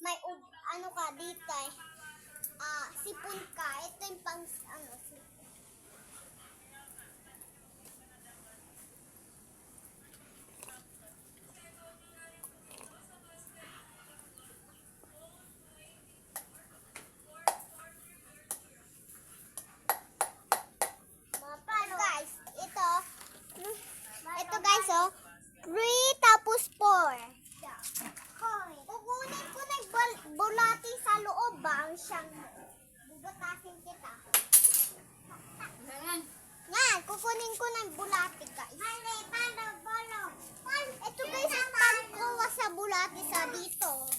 may ano ka dito eh. Sipon ka. Ito yung pang sipon. Guys, ito guys oh, 3 tapos 4. Kukunin ko na yung bulati sa loob ba ang siyang bubutasin kita. Yan, kukunin ko na yung bulati guys. Ito guys, ang pangkuha sa bulati sa dito.